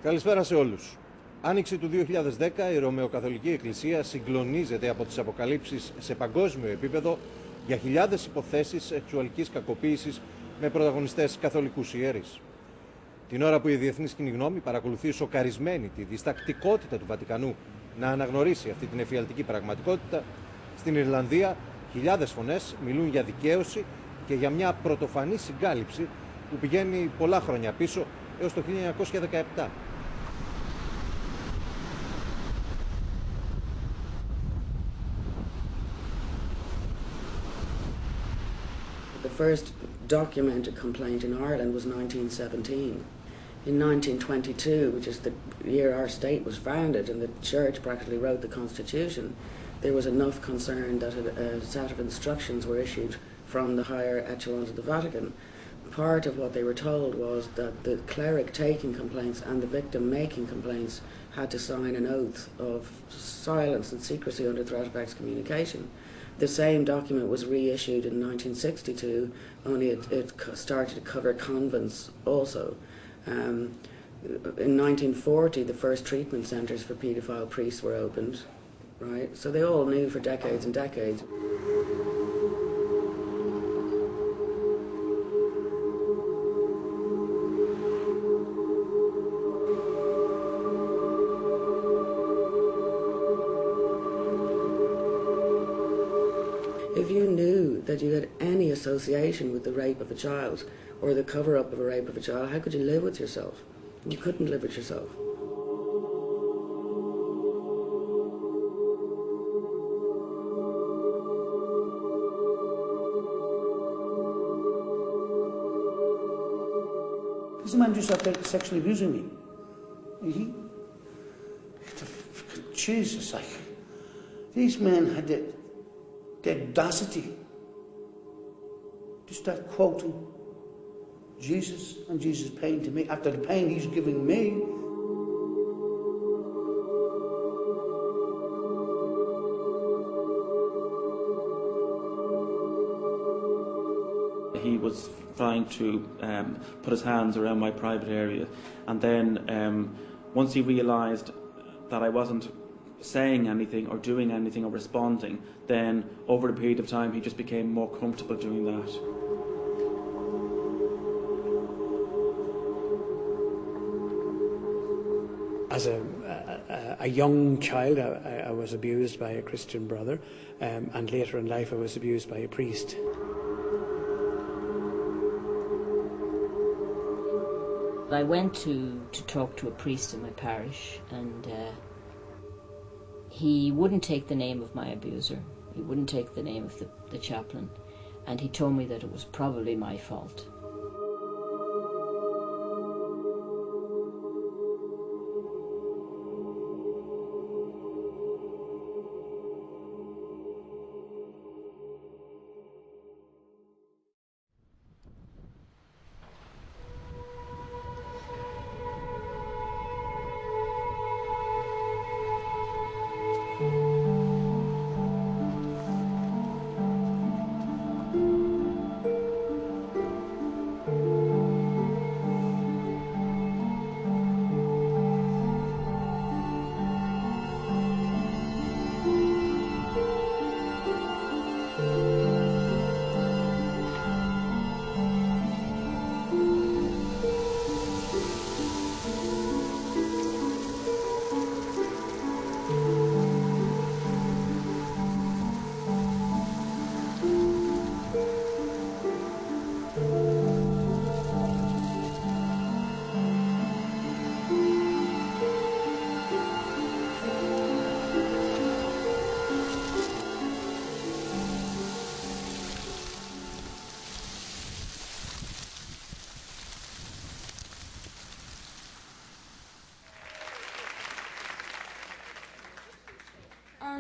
Καλησπέρα σε όλους. Άνοιξη του 2010 η Ρωμαιοκαθολική Εκκλησία συγκλονίζεται από τις αποκαλύψεις σε παγκόσμιο επίπεδο για χιλιάδες υποθέσεις σεξουαλικής κακοποίησης με πρωταγωνιστές καθολικούς ιερείς. Την ώρα που η διεθνής κοινή γνώμη παρακολουθεί σοκαρισμένη τη διστακτικότητα του Βατικανού να αναγνωρίσει αυτή την εφιαλτική πραγματικότητα, στην Ιρλανδία χιλιάδες φωνές μιλούν για δικαίωση και για μια πρωτοφανή συγκάλυψη που πηγαίνει πολλά χρόνια πίσω έως το 1917. The first documented complaint in Ireland was 1917. In 1922, which is the year our state was founded and the church practically wrote the constitution, there was enough concern that a set of instructions were issued from the higher echelons of the Vatican. Part of what they were told was that the cleric taking complaints and the victim making complaints had to sign an oath of silence and secrecy under threat of excommunication. The same document was reissued in 1962, only it started to cover convents also. In 1940, the first treatment centres for paedophile priests were opened, right? So they all knew for decades and decades. If you knew that you had any association with the rape of a child or the cover-up of a rape of a child, how could you live with yourself? You couldn't live with yourself. This man just out there sexually abusing me. Jesus, these men had the audacity to start quoting Jesus and Jesus' pain to me after the pain he's giving me. He was trying to put his hands around my private area, and then once he realised that I wasn't saying anything or doing anything or responding, then over a period of time he just became more comfortable doing that. As a young child, I was abused by a Christian brother, and later in life I was abused by a priest. I went to talk to a priest in my parish, and he wouldn't take the name of my abuser. He wouldn't take the name of the chaplain, and he told me that it was probably my fault.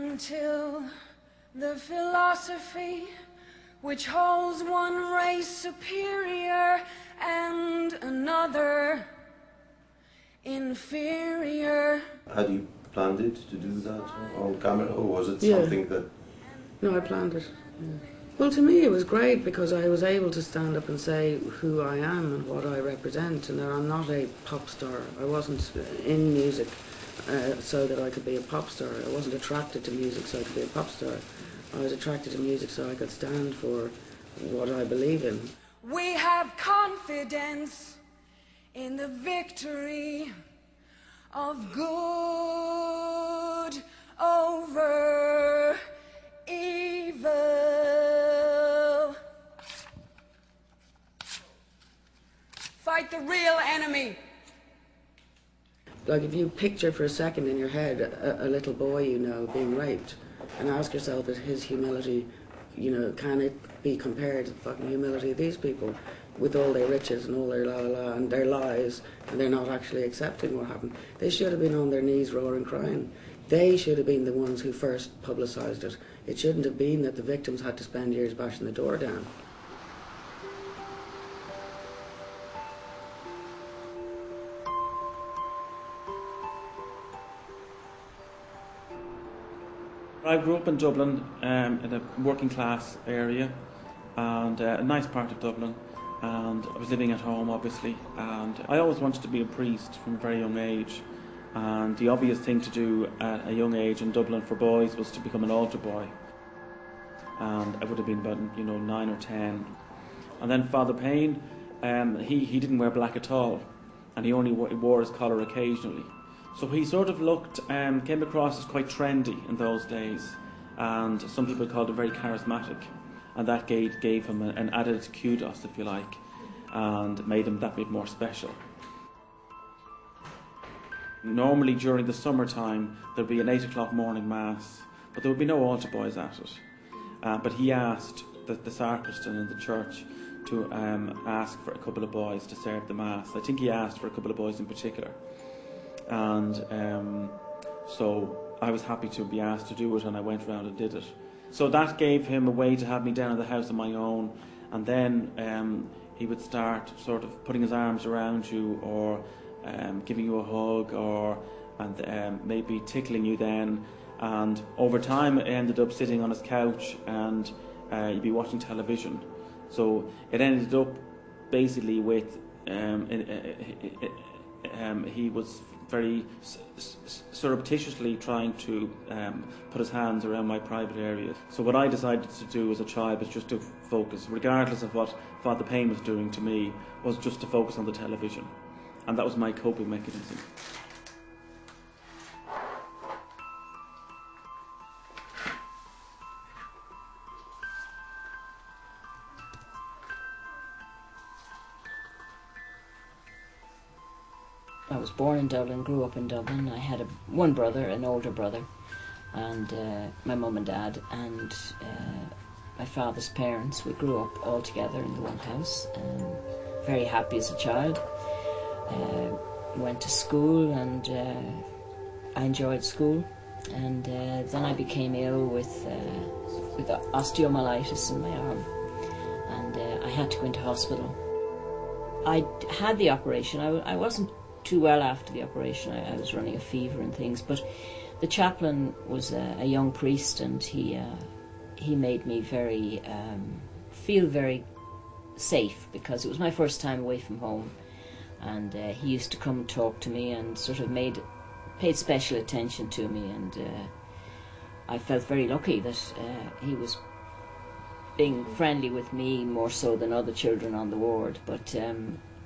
Until the philosophy which holds one race superior and another inferior. Had you planned it to do that on camera, or was it something that... No, I planned it. Yeah. Well, to me it was great because I was able to stand up and say who I am and what I represent, and that I'm not a pop star. I wasn't in music so that I could be a pop star. I wasn't attracted to music so I could be a pop star. I was attracted to music so I could stand for what I believe in. We have confidence in the victory of good over evil. Fight the real enemy. Like if you picture for a second in your head a little boy you know being raped, and ask yourself that his humility, you know, can it be compared to the fucking humility of these people with all their riches and all their la la la and their lies, and they're not actually accepting what happened. They should have been on their knees roaring crying. They should have been the ones who first publicised it. It shouldn't have been that the victims had to spend years bashing the door down. I grew up in Dublin, in a working class area, and a nice part of Dublin, and I was living at home obviously, and I always wanted to be a priest from a very young age, and the obvious thing to do at a young age in Dublin for boys was to become an altar boy, and I would have been about 9 or 10. And then Father Payne, he didn't wear black at all, and he only wore his collar occasionally. So he sort of came across as quite trendy in those days, and some people called him very charismatic, and that gave him an added kudos, if you like, and made him that bit more special. Normally during the summertime there'd be an 8 o'clock morning mass, but there would be no altar boys at it. But he asked the sacristan in the church to ask for a couple of boys to serve the mass. I think he asked for a couple of boys in particular. And so I was happy to be asked to do it, and I went around and did it. So that gave him a way to have me down at the house on my own, and then he would start sort of putting his arms around you, or giving you a hug, and maybe tickling you then. And over time it ended up sitting on his couch, and you'd be watching television. So it ended up basically with he was very surreptitiously trying to put his hands around my private area. So what I decided to do as a child was just to focus, regardless of what Father Payne was doing to me, was just to focus on the television. And that was my coping mechanism. I was born in Dublin, grew up in Dublin. I had one brother, an older brother, and my mum and dad, and my father's parents. We grew up all together in the one house. Very happy as a child. Went to school, and I enjoyed school. And then I became ill with osteomyelitis in my arm, and I had to go into hospital. I had the operation. I wasn't too well after the operation. I was running a fever and things, but the chaplain was a young priest, and he made me feel very safe, because it was my first time away from home, and he used to come and talk to me and sort of paid special attention to me, and I felt very lucky that he was being friendly with me more so than other children on the ward. But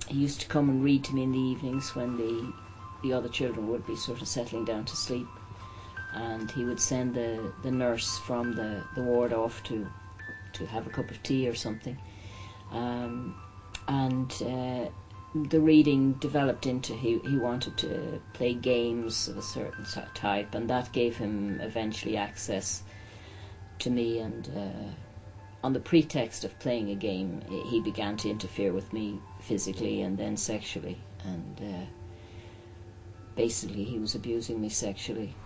he used to come and read to me in the evenings when the other children would be sort of settling down to sleep, and he would send the nurse from the ward off to have a cup of tea or something, and the reading developed into he wanted to play games of a certain type, and that gave him eventually access to me, and on the pretext of playing a game, he began to interfere with me physically and then sexually, and basically he was abusing me sexually.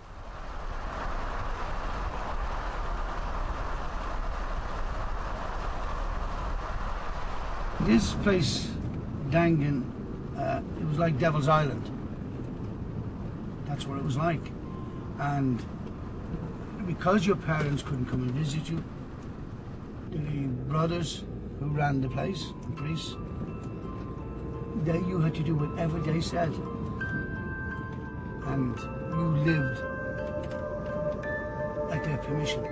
This place, Dangan, it was like Devil's Island. That's what it was like. And because your parents couldn't come and visit you, The brothers who ran the place, the priests, you had to do whatever they said. And you lived at their permission.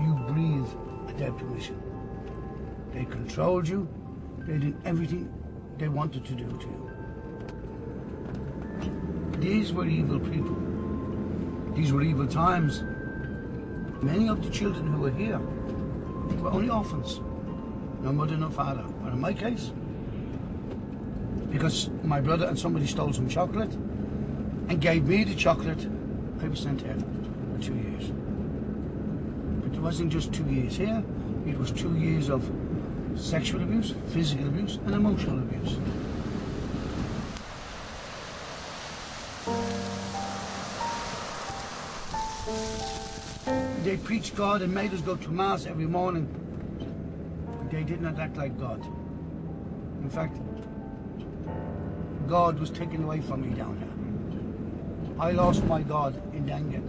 You breathed at their permission. They controlled you. They did everything they wanted to do to you. These were evil people. These were evil times. Many of the children who were here were only orphans. No mother, no father. But in my case, because my brother and somebody stole some chocolate and gave me the chocolate, I was sent here for 2 years. But it wasn't just 2 years here, it was 2 years of sexual abuse, physical abuse, and emotional abuse. They preached God and made us go to Mass every morning. They did not act like God. In fact, God was taken away from me down here. I lost my God in Dangan.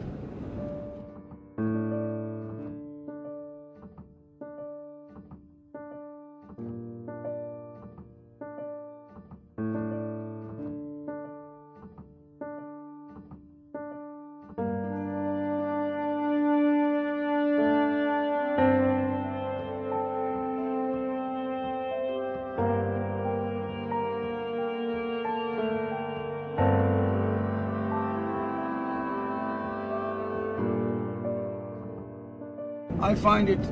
I find it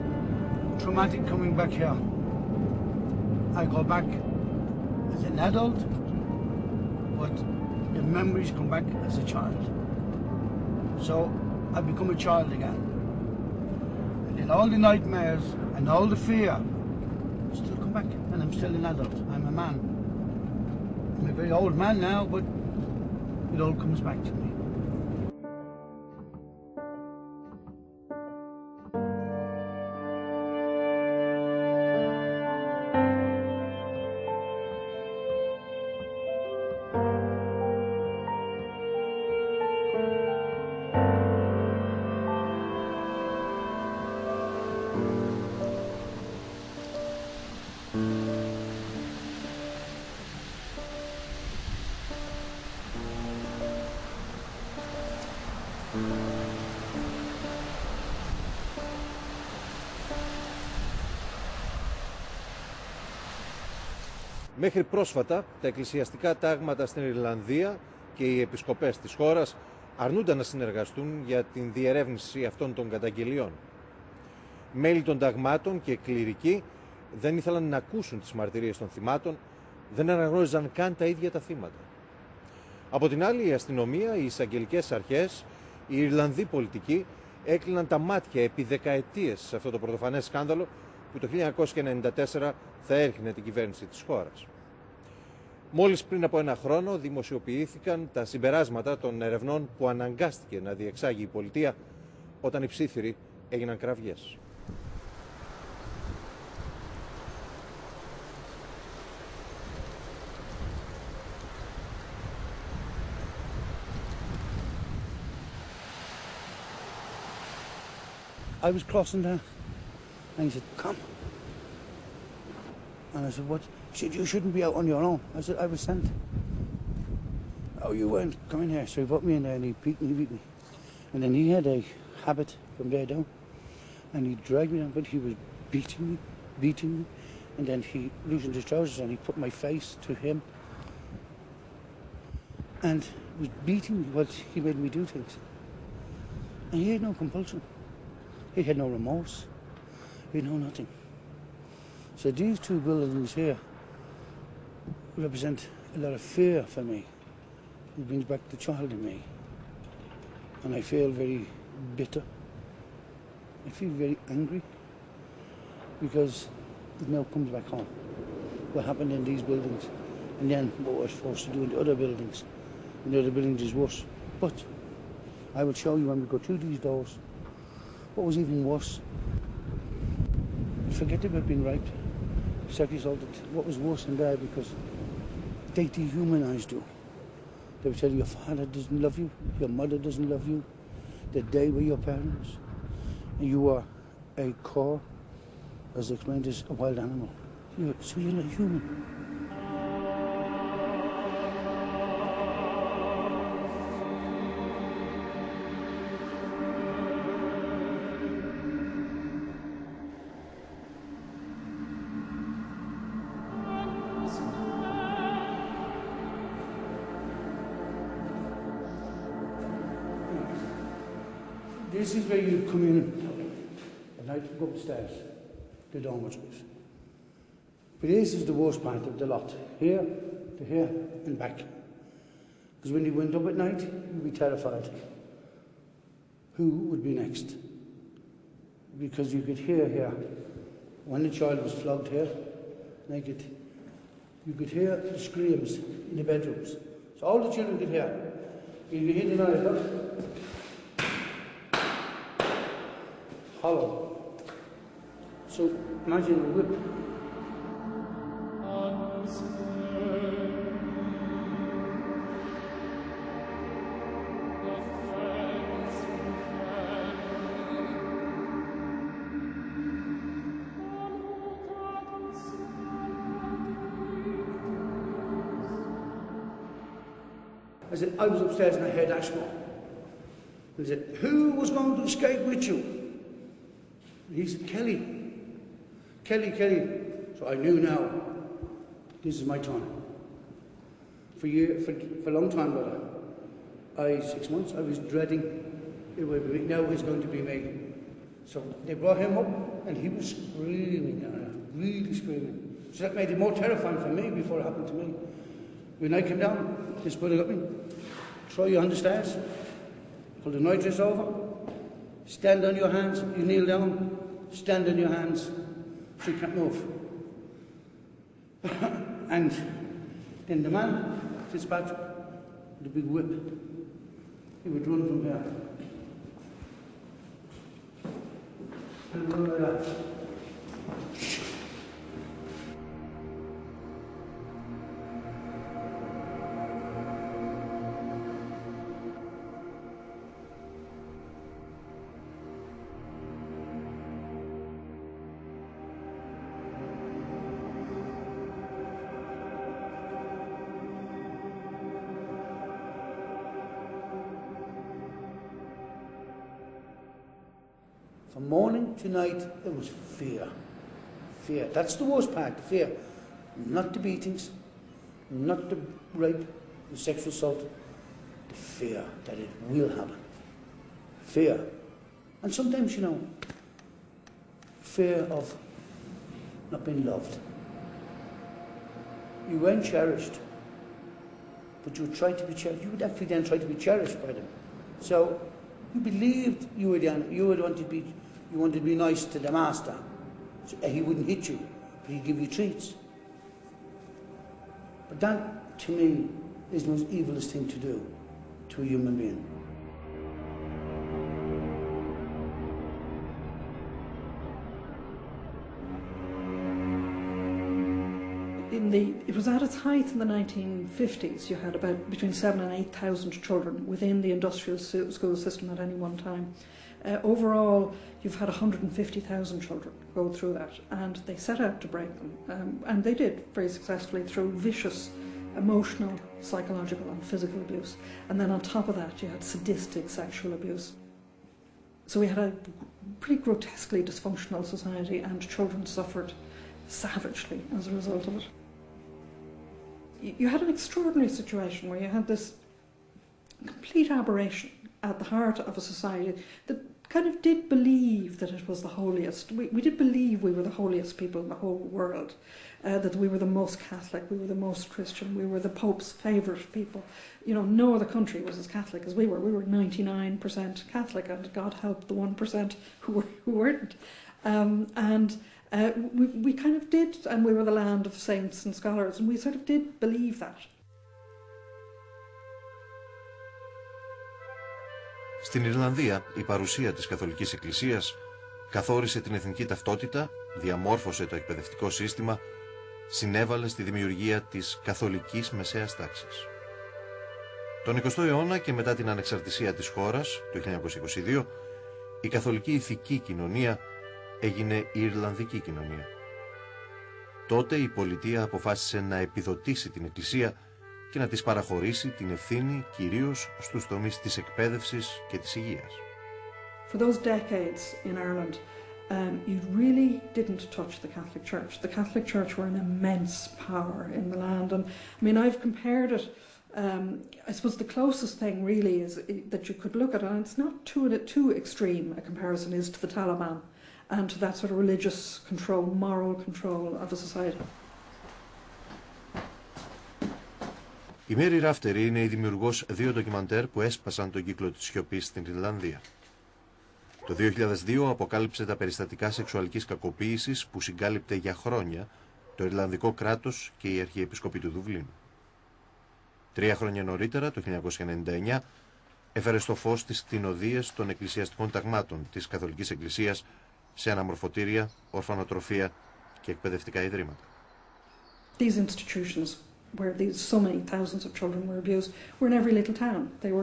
traumatic coming back here. I go back as an adult, but the memories come back as a child. So I become a child again. And then all the nightmares and all the fear still come back, and I'm still an adult. I'm a man. I'm a very old man now, but it all comes back to me. Μέχρι πρόσφατα, τα εκκλησιαστικά τάγματα στην Ιρλανδία και οι επισκοπές της χώρας αρνούνταν να συνεργαστούν για την διερεύνηση αυτών των καταγγελιών. Μέλη των ταγμάτων και κληρικοί δεν ήθελαν να ακούσουν τις μαρτυρίες των θυμάτων, δεν αναγνώριζαν καν τα ίδια τα θύματα. Από την άλλη, η αστυνομία, οι εισαγγελικές αρχές, οι Ιρλανδοί πολιτικοί έκλειναν τα μάτια επί δεκαετίες σε αυτό το πρωτοφανές σκάνδαλο που το 1994 θα έρχινε την κυβέρνηση της χώρας. Μόλις πριν από ένα χρόνο δημοσιοποιήθηκαν τα συμπεράσματα των ερευνών που αναγκάστηκε να διεξάγει η πολιτεία όταν οι ψήθυροι έγιναν κραυγές. I was crossing there, and he said, "Come." And I said, "What?" He said, "You shouldn't be out on your own." I said, "I was sent." "Oh, you weren't. Come in here." So he put me in there and he beat me. And then he had a habit from there down, and he dragged me down, but he was beating me. And then he loosened his trousers and he put my face to him. And was beating me while he made me do things. And he had no compulsion. He had no remorse. He had no nothing. So these two buildings here represent a lot of fear for me. It brings back the child in me. And I feel very bitter. I feel very angry because it now comes back home. What happened in these buildings and then what we're supposed to do in the other buildings. And the other buildings is worse. But I will show you when we go through these doors what was even worse. Forget about being raped, sexually assaulted. What was worse in there because they dehumanized you. They would tell you your father doesn't love you, your mother doesn't love you, that they were your parents, and you are a core as explained, is a wild animal. So you're not human. This is where you come in at night and go upstairs, the dormitories. But this is the worst part of the lot, here to here and back. Because when you went up at night, you'd be terrified. Who would be next? Because you could hear here, when the child was flogged here, naked, you could hear the screams in the bedrooms. So all the children could hear. You could hear the noise, look. Hollow. So imagine a whip. I was upstairs and I heard Ashmore. He said, "Who was going to escape with you?" He said, "Kelly. Kelly, Kelly." So I knew now, this is my time. For a long time, brother. 6 months, I was dreading it would be me. Now it's going to be me. So they brought him up and he was screaming, really screaming. So that made it more terrifying for me before it happened to me. When I came down, this brother got me, throw you on the stairs, pull the nitrous over, stand on your hands, you kneel down, stand on your hands, so you can't move. And then the man, Fitzpatrick, with a big whip, he would run from here. And run like that. From morning to night, there was fear. Fear. That's the worst part, the fear. Not the beatings, not the rape, the sexual assault. The fear that it will happen. Fear. And sometimes, you know, fear of not being loved. You weren't cherished, but you would try to be cherished. You would actually then try to be cherished by them. So you believed you wanted to be nice to the master. So he wouldn't hit you, but he'd give you treats. But that, to me, is the most evilest thing to do to a human being. It was at its height in the 1950s. You had about between 7,000 and 8,000 children within the industrial school system at any one time. Overall, you've had 150,000 children go through that, and they set out to break them, and they did very successfully through vicious emotional, psychological and physical abuse. And then on top of that, you had sadistic sexual abuse. So we had a pretty grotesquely dysfunctional society, and children suffered savagely as a result of it. You had an extraordinary situation where you had this complete aberration at the heart of a society that kind of did believe that it was the holiest. We did believe we were the holiest people in the whole world, that we were the most Catholic, we were the most Christian, we were the Pope's favourite people. You know, no other country was as Catholic as we were. We were 99% Catholic, and God help the 1% who weren't. We kind of did, and we were the land of saints and scholars, and we sort of did believe that. Στην Ιρλανδία, η παρουσία της Καθολικής Εκκλησίας καθόρισε την εθνική ταυτότητα, διαμόρφωσε το εκπαιδευτικό σύστημα, συνέβαλε στη δημιουργία της καθολικής μεσαίας τάξης. Τον 20ο αιώνα και μετά την ανεξαρτησία της χώρας, το 1922, η καθολική ηθική κοινωνία έγινε η Ιρλανδική κοινωνία. Τότε η πολιτεία αποφάσισε να επιδοτήσει την Εκκλησία και να της παραχωρήσει την ευθύνη κυρίως στους τομείς της εκπαίδευσης και της υγείας. For those decades in Ireland, you really didn't touch the Catholic Church. The Catholic Church were an immense power in the land, and I mean, I've compared it. I suppose the closest thing really is that you could look at, and it's not too extreme a comparison, is to the Taliban and to that sort of religious control, moral control of a society. Η Μέρι Ράφτερη είναι η δημιουργός 2 ντοκιμαντέρ που έσπασαν τον κύκλο της σιωπής στην Ιρλανδία. Το 2002 αποκάλυψε τα περιστατικά σεξουαλικής κακοποίησης που συγκάλυπτε για χρόνια το Ιρλανδικό κράτος και η Αρχιεπισκοπή του Δουβλίνου. 3 χρόνια νωρίτερα, το 1999, έφερε στο φως τις κτηνοδείες των εκκλησιαστικών ταγμάτων της Καθολικής Εκκλησίας σε αναμορφωτήρια, ορφανοτροφία και εκπαιδευτικά ιδρύματα. These institutions where so many thousands of children were abused were in every little town. They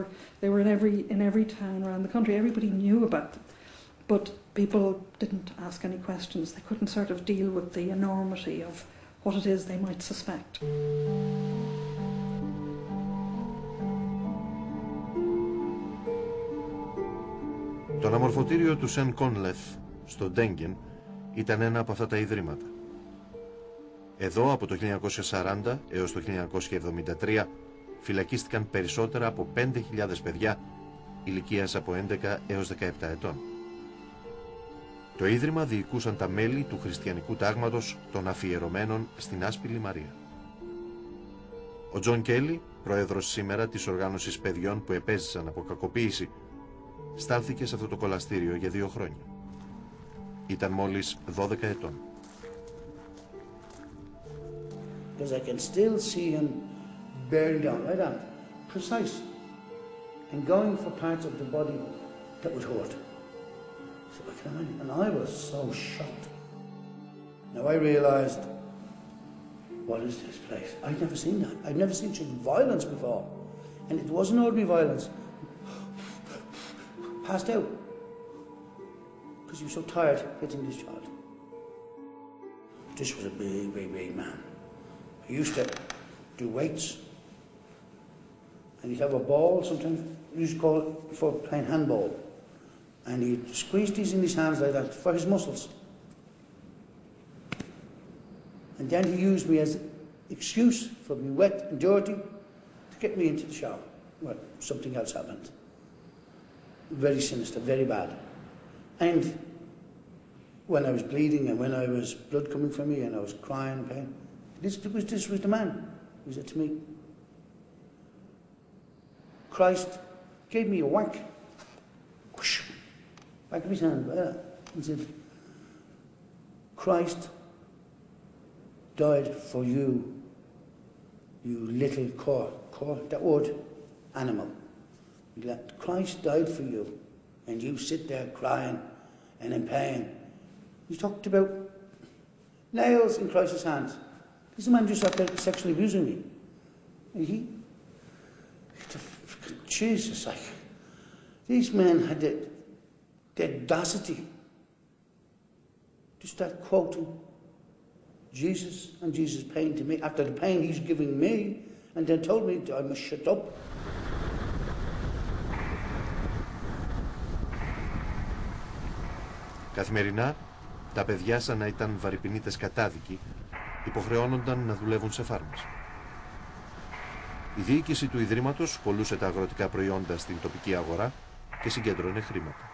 were in every town around the country. Everybody knew about them, but people didn't ask any questions. They couldn't sort of deal with the enormity of what it is they might suspect. Το αναμορφωτήριο του Σεν Κόνλεθ στο Ντέγγεν ήταν ένα από αυτά τα ιδρύματα. Εδώ από το 1940 έως το 1973 φυλακίστηκαν περισσότερα από 5.000 παιδιά ηλικίας από 11 έως 17 ετών. Το ίδρυμα διοικούσαν τα μέλη του χριστιανικού τάγματος των αφιερωμένων στην Άσπηλη Μαρία. Ο Τζον Κέλλι, πρόεδρος σήμερα της οργάνωσης παιδιών που επέζησαν από κακοποίηση, στάλθηκε σε αυτό το κολαστήριο για 2 χρόνια. Ήταν μόλις 12 ετών. Because I can still see him bearing down like that, precise, and going for parts of the body that would hurt. So I can imagine, and I was so shocked. Now I realised, what is this place? I'd never seen that. I'd never seen such violence before, and it wasn't ordinary violence. Passed out because he was so tired hitting this child. This was a big man. He used to do weights, and he'd have a ball sometimes. We used to call it for playing handball, and he'd squeeze these in his hands like that for his muscles. And then he used me as an excuse for being wet and dirty to get me into the shower. Well, something else happened. Very sinister, very bad. And when I was bleeding and when I was blood coming from me and I was crying in pain, this was the man who said to me, Christ gave me a whack, whoosh, back of his hand, and said, Christ died for you, you little that word, animal. Christ died for you, and you sit there crying and in pain. He talked about nails in Christ's hands. This man just out there sexually abusing me. And Jesus, like, these men had the audacity to start quoting Jesus and Jesus' pain to me after the pain he's giving me, and then told me I must shut up. Καθημερινά, τα παιδιά σαν να ήταν βαρυπινίτες κατάδικοι, υποχρεώνονταν να δουλεύουν σε φάρμες. Η διοίκηση του Ιδρύματος πωλούσε τα αγροτικά προϊόντα στην τοπική αγορά και συγκέντρωνε χρήματα.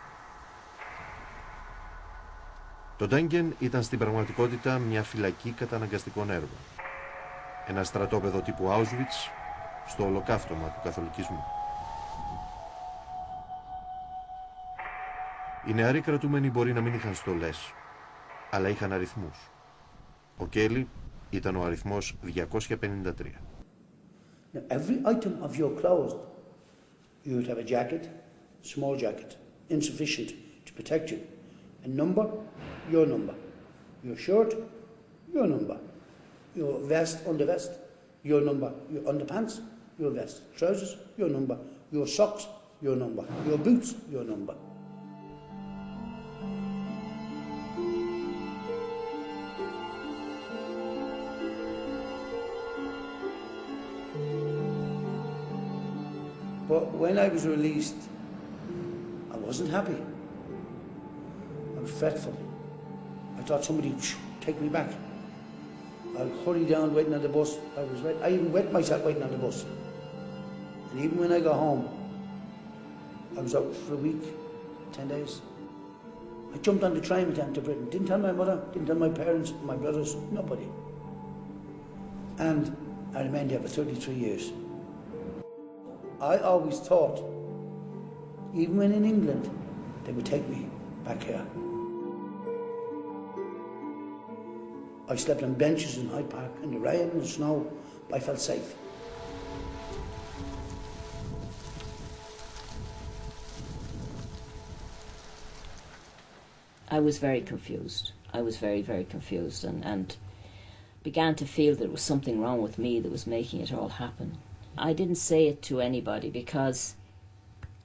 Το Ντέγγεν ήταν στην πραγματικότητα μια φυλακή καταναγκαστικών έργων. Ένα στρατόπεδο τύπου Auschwitz στο ολοκαύτωμα του καθολικισμού. Οι νεαροί κρατούμενοι μπορεί να μην είχαν στολές, αλλά είχαν αριθμούς. Ο Κέλλι ήταν ο αριθμός 253. Now, every item of your clothes, you would have a jacket, small jacket, insufficient to protect you. A number, your number. Your shirt, your number. Your vest, undervest, your number. Your underpants, your vest. Trousers, your number. Your socks, your number. Your boots, your number. But when I was released, I wasn't happy. I was fretful. I thought somebody would take me back. I hurried down waiting on the bus. I even wet myself waiting on the bus. And even when I got home, I was out for a week, 10 days. I jumped on the train down to Britain. Didn't tell my mother, didn't tell my parents, my brothers, nobody. And I remained there for 33 years. I always thought, even when in England, they would take me back here. I slept on benches in Hyde Park, in the rain and the snow, but I felt safe. I was very confused. I was very, very confused and began to feel that there was something wrong with me that was making it all happen. I didn't say it to anybody because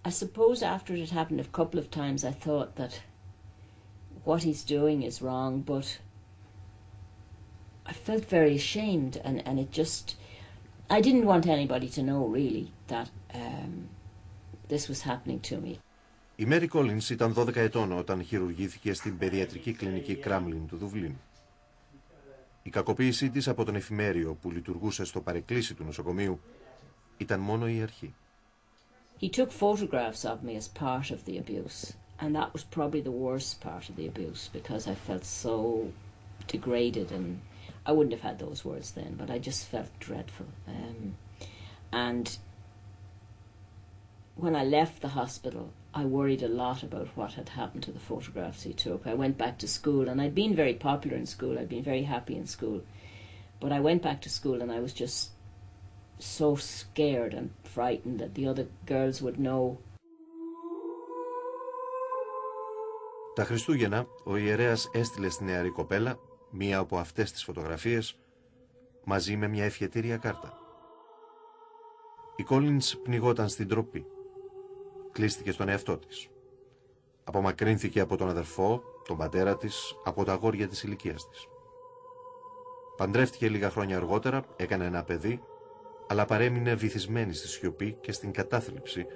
I suppose after it had happened a couple of times I thought that what he's doing is wrong, but I felt very ashamed and it just... I didn't want anybody to know really that this was happening to me. Η Μέρι Κόλινς ήταν 12 ετών όταν χειρουργήθηκε στην παιδιατρική κλινική Κράμλιν του Δουβλίνου. Η κακοποίησή της από τον εφημέριο που λειτουργούσε στο παρεκκλήσι του νοσοκομείου ήταν μόνο η αρχή. He took photographs of me as part of the abuse, and that was probably the worst part of the abuse because I felt so degraded, and I wouldn't have had those words then, but I just felt dreadful. And when I left the hospital, I worried a lot about what had happened to the photographs he took. I went back to school, and I'd been very popular in school. I'd been very happy in school. But I went back to school, and I was just so scared and frightened that the other girls would know. Τα Χριστούγεννα, ο ιερέας έστειλε στη νεαρή κοπέλα μία από αυτές τις φωτογραφίες μαζί με μια ευχετήρια κάρτα. Η Κόλινς πνιγόταν στην ντροπή. Κλείστηκε στον εαυτό της. Απομακρύνθηκε από τον αδερφό, τον πατέρα της, από τα αγόρια της ηλικίας της. Παντρεύτηκε λίγα χρόνια αργότερα, έκανε ένα παιδί, αλλά παρέμεινε βυθισμένη στη σιωπή και στην κατάθλιψη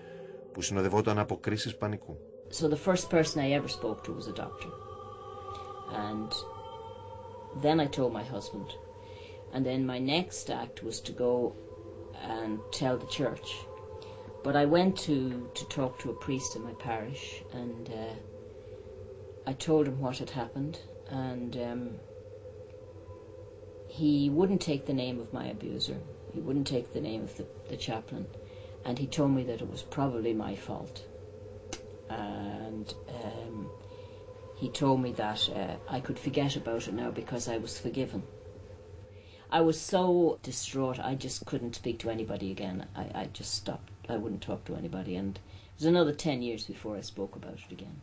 που συνοδευόταν από κρίσεις πανικού. So the first person I ever spoke to was a doctor. And then I told my husband. And then my next act was to go and tell the church. But I went to talk to a priest in my parish, and I told him what had happened, and he wouldn't take the name of my abuser. He wouldn't take the name of the chaplain, and he told me that it was probably my fault. And he told me that I could forget about it now because I was forgiven. I was so distraught, I just couldn't speak to anybody again. I just stopped. I wouldn't talk to anybody, and it was another 10 years before I spoke about it again.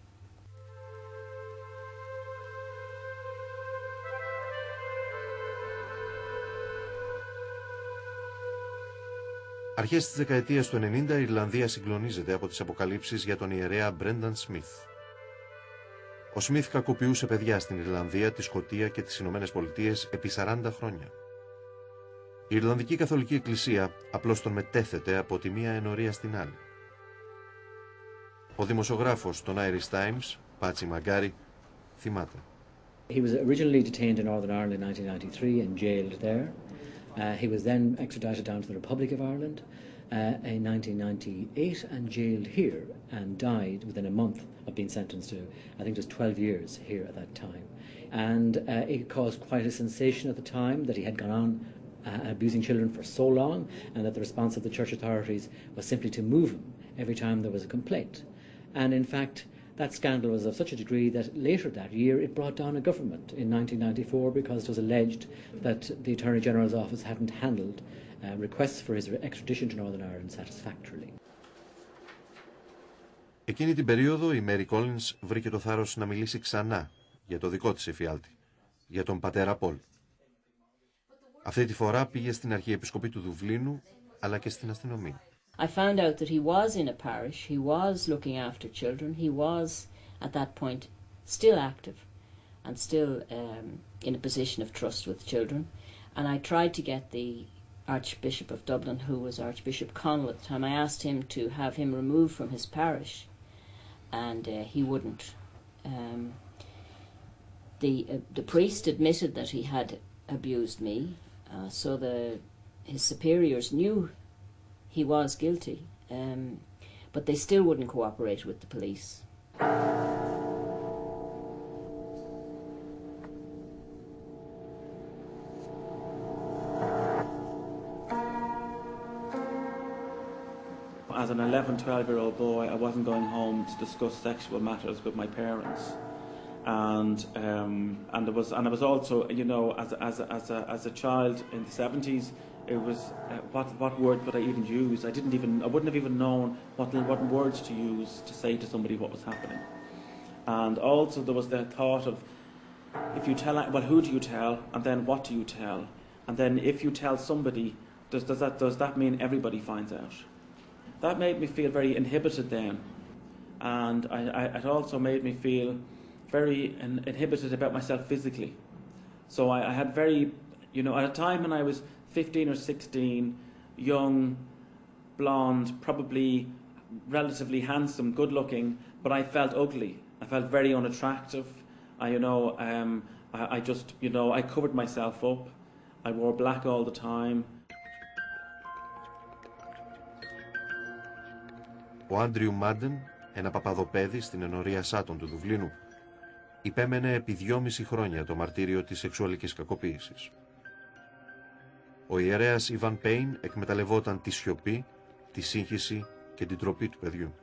Αρχές της δεκαετίας του 90 η Ιρλανδία συγκλονίζεται από τις αποκαλύψεις για τον ιερέα Μπρένταν Σμιθ. Ο Σμιθ κακοποιούσε παιδιά στην Ιρλανδία, τη Σκωτία και τις Ηνωμένες Πολιτείες επί 40 χρόνια. Η Ιρλανδική Καθολική Εκκλησία απλώς τον μετέθεται από τη μία ενορία στην άλλη. Ο δημοσιογράφος των Irish Times, Πάτσι Μαγκάρι, θυμάται. He was originally detained in Northern Ireland in 1993 and jailed there. He was then extradited down to the Republic of Ireland in 1998 and jailed here and died within a month of being sentenced to, I think it was 12 years here at that time. And it caused quite a sensation at the time that he had gone on abusing children for so long, and that the response of the church authorities was simply to move him every time there was a complaint. And in fact, that scandal was of such a degree that later that year it brought down a government in 1994 because it was alleged that the Attorney General's office hadn't handled requests for his extradition to Northern Ireland satisfactorily. Εκείνη την περίοδο η Μέρι Κόλινς βρήκε το θάρρος να μιλήσει ξανά για το δικό της εφιάλτη, για τον πατέρα Πολ. Αυτή τη φορά πήγε στην Αρχιεπισκοπή του Δουβλίνου, αλλά και στην αστυνομία. I found out that he was in a parish, he was looking after children, he was at that point still active and still in a position of trust with children, and I tried to get the Archbishop of Dublin, who was Archbishop Connell at the time. I asked him to have him removed from his parish, and he wouldn't. The priest admitted that he had abused me, so his superiors knew he was guilty, but they still wouldn't cooperate with the police. As an 11, 12-year-old boy, I wasn't going home to discuss sexual matters with my parents, and I was also, you know, as a child in the 70s, it was what word would I even use? I wouldn't have even known what words to use to say to somebody what was happening, and also there was the thought of, if you tell, well, who do you tell, and then what do you tell, and then if you tell somebody, does that mean everybody finds out? That made me feel very inhibited then, and it also made me feel very inhibited about myself physically. So I had very, you know, at a time when I was 15 or 16, young, blonde, probably relatively handsome, good looking, but I felt ugly. I felt very unattractive. I just, you know, I covered myself up. I wore black all the time. Ο Άντριου Μάντεν, ένα παπαδοπέδι στην ενορία Σάτων του Δουβλίνου, υπέμενε επί 2,5 χρόνια το μαρτύριο της σεξουαλικής κακοποίησης. Ο ιερέας Ιβάν Πέιν εκμεταλλευόταν τη σιωπή, τη σύγχυση και την τροπή του παιδιού.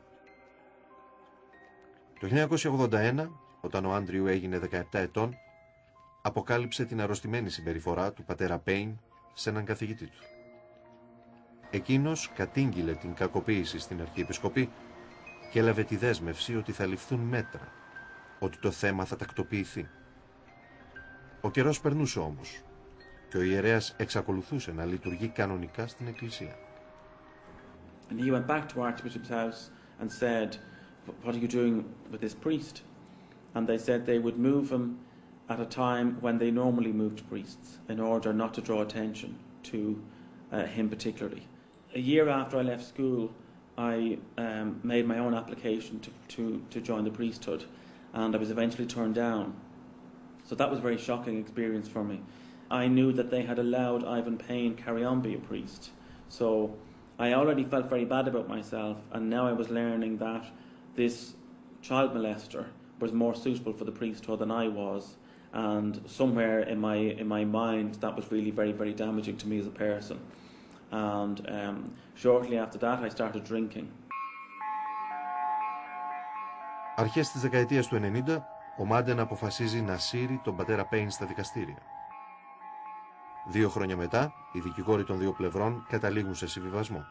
Το 1981, όταν ο Άντριου έγινε 17 ετών, αποκάλυψε την αρρωστημένη συμπεριφορά του πατέρα Πέιν σε έναν καθηγητή του. Εκείνος κατήγγειλε την κακοποίηση στην Αρχιεπισκοπή και έλαβε τη δέσμευση ότι θα ληφθούν μέτρα, ότι το θέμα θα τακτοποιηθεί. Ο καιρός περνούσε όμως και ο ιερέας εξακολουθούσε να λειτουργεί κανονικά στην εκκλησία. And he went back to Archbishop's house and said, "What are you doing with this priest?" And they said they would move him at a time when they normally moved priests in order not to draw attention to him particularly. A year after I left school, I made my own application to join the priesthood, and I was eventually turned down. So that was a very shocking experience for me. I knew that they had allowed Ivan Payne carry on be a priest. So I already felt very bad about myself, and now I was learning that this child molester was more suitable for the priesthood than I was, and somewhere in my mind that was really very, very damaging to me as a person. And shortly after that I started drinking. Αρχές της δεκαετίας του 90, ο Μάντεν αποφασίζει να σύρει τον πατέρα Πέιν στα δικαστήρια. 2 χρόνια μετά, οι δικηγόροι των δύο πλευρών καταλήγουν σε συμβιβασμό.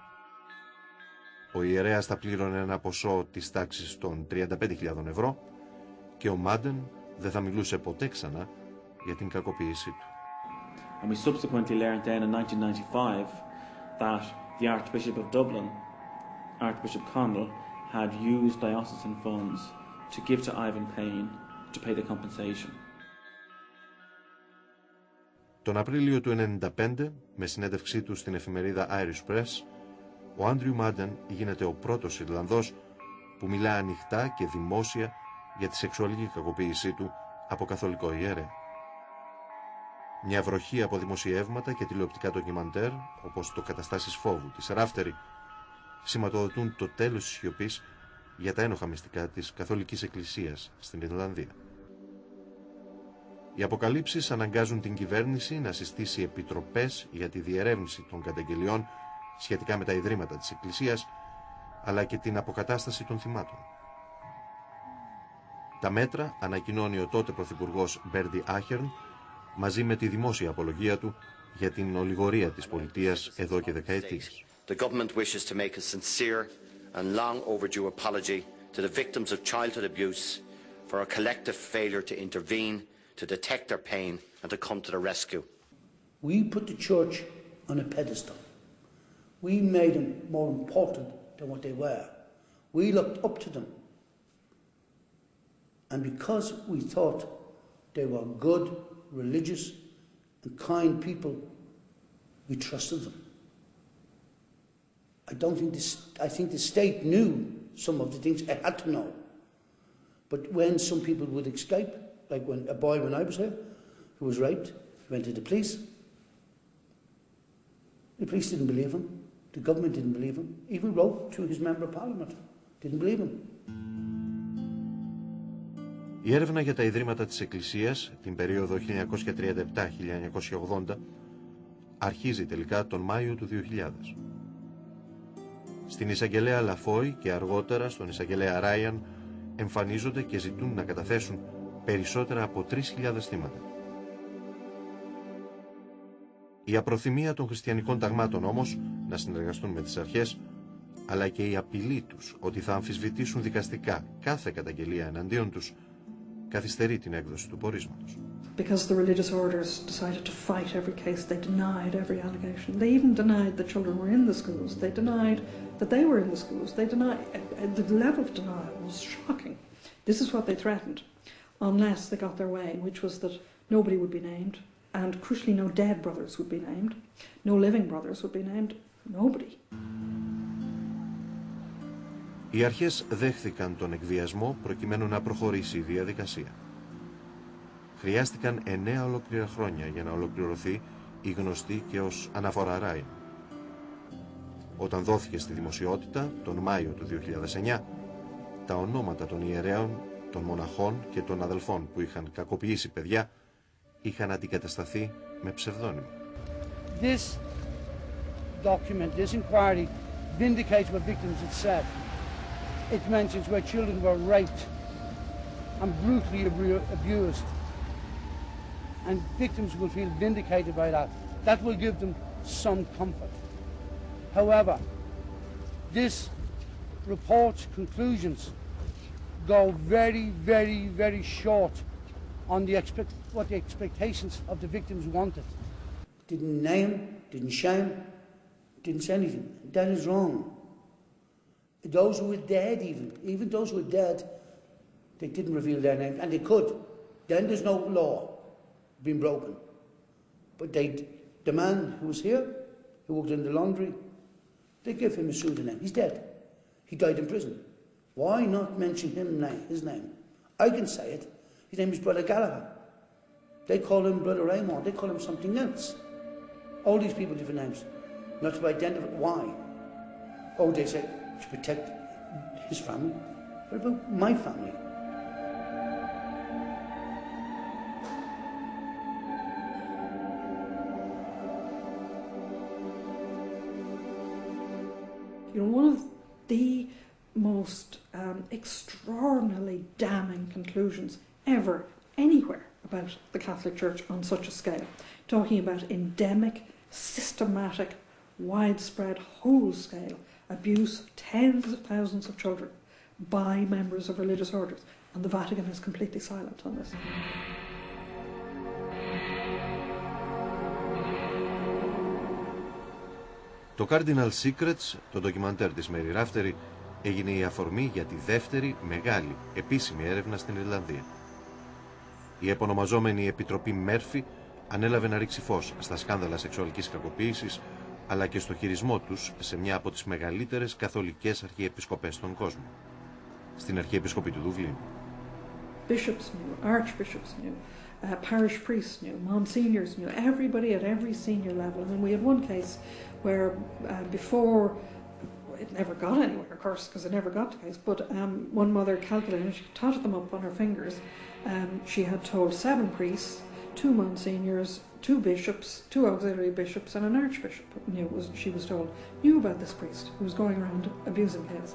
Ο ιερέας θα πλήρωνε ένα ποσό της τάξης των 35.000 ευρώ και ο Μάντεν δεν θα μιλούσε ποτέ ξανά για την κακοποίησή του. And we subsequently learned then in 1995 that the Archbishop of Dublin, Archbishop Connell, had used diocesan funds to give to Ivan Payne to pay the compensation. Τον Απρίλιο του 1995, με συνέντευξή του στην εφημερίδα Irish Press, ο Άντριου Μάντεν γίνεται ο πρώτος Ιρλανδός που μιλά ανοιχτά και δημόσια για τη σεξουαλική κακοποίησή του από καθολικό ιερέα. Μια βροχή από δημοσιεύματα και τηλεοπτικά ντοκιμαντέρ, όπως το «Καταστάσεις φόβου» της Ράφτερη, σηματοδοτούν το τέλος της σιωπής για τα ένοχα μυστικά της Καθολικής Εκκλησίας στην Ιρλανδία. Οι αποκαλύψεις αναγκάζουν την κυβέρνηση να συστήσει επιτροπές για τη διερεύνηση των καταγγελιών σχετικά με τα ιδρύματα της Εκκλησίας, αλλά και την αποκατάσταση των θυμάτων. Τα μέτρα ανακοινώνει ο τότε πρωθυπουργός Μπέρντι Άχερν μαζί με τη δημόσια απολογία του για την ολιγορία της πολιτείας εδώ και δεκαετίες. The government wishes to make a sincere and long overdue apology to the victims of childhood abuse for a collective failure to intervene, to detect their pain and to come to their rescue. We put the church on a pedestal. We made them more important than what they were. We looked up to them. And because we thought they were good, religious and kind people, We trusted them. I think the state knew some of the things it had to know. But when some people would escape, like when a boy when I was here, who was raped, went to the police. The police didn't believe him. The government didn't believe him. Even wrote to his member of parliament. Didn't believe him. Η έρευνα για τα ιδρύματα της Εκκλησίας, την περίοδο 1937-1980, αρχίζει τελικά τον Μάιο του 2000. Στην εισαγγελέα Λαφόι και αργότερα στον εισαγγελέα Ράιαν εμφανίζονται και ζητούν να καταθέσουν περισσότερα από 3.000 θύματα. Η απροθυμία των χριστιανικών ταγμάτων όμως να συνεργαστούν με τις αρχές, αλλά και η απειλή τους ότι θα αμφισβητήσουν δικαστικά κάθε καταγγελία εναντίον τους, καθυστερεί την έκδοση του πορίσματος. Because the religious orders decided to fight every case, they denied every allegation. They even denied the children were in the schools. They denied that they were in the schools. They denied, the level of denial was shocking. This is what they threatened, unless they got their way, which was that nobody would be named, and crucially no dead brothers would be named, no living brothers would be named, nobody. Οι αρχές δέχθηκαν τον εκβιασμό προκειμένου να προχωρήσει η διαδικασία. Χρειάστηκαν 9 ολόκληρα χρόνια για να ολοκληρωθεί η γνωστή και ως αναφορά Ράιν. Όταν δόθηκε στη δημοσιότητα τον Μάιο του 2009, τα ονόματα των ιερέων, των μοναχών και των αδελφών που είχαν κακοποιήσει παιδιά είχαν αντικατασταθεί με ψευδόνυμα. This document, this inquiry, vindicates what victims had said. It mentions where children were raped and brutally abused. And victims will feel vindicated by that. That will give them some comfort. However, this report's conclusions go very, very, very short on what the expectations of the victims wanted. Didn't name, didn't shame, didn't say anything. That is wrong. Those who were dead even those who were dead, they didn't reveal their names, and they could. Then there's no law being broken. But the man who was here, who worked in the laundry, they gave him a pseudonym. He's dead. He died in prison. Why not mention his name? I can say it. His name is Brother Gallagher. They call him Brother Raymond. They call him something else. All these people different names. Not to identify why. Oh, they say to protect his family. What about my family? You know, one of the most extraordinarily damning conclusions ever, anywhere, about the Catholic Church on such a scale. Talking about endemic, systematic, widespread, whole-scale abuse of tens of thousands of children by members of religious orders. And the Vatican is completely silent on this. Το Cardinal Secrets, το ντοκιμαντέρ της Mary Raftery, έγινε η αφορμή για τη δεύτερη μεγάλη επίσημη έρευνα στην Ιρλανδία. Η επωνομαζόμενη Επιτροπή Μέρφυ ανέλαβε να ρίξει φως στα σκάνδαλα σεξουαλικής κακοποίησης, αλλά και στο χειρισμό τους σε μια από τις μεγαλύτερες καθολικές αρχιεπισκοπές στον κόσμο, στην Αρχιεπισκοπή του Δουβλίνου. Bishops knew, archbishops knew, parish priests knew, monsignors knew, everybody at every senior level. I mean, we had one case where before, it never got anywhere, of course, because it never got to case, but one mother calculated, she totted them up on her fingers. She had told 7 priests, 2 monsignors, 2 bishops, 2 auxiliary bishops, and an archbishop she was told, knew about this priest who was going around abusing kids.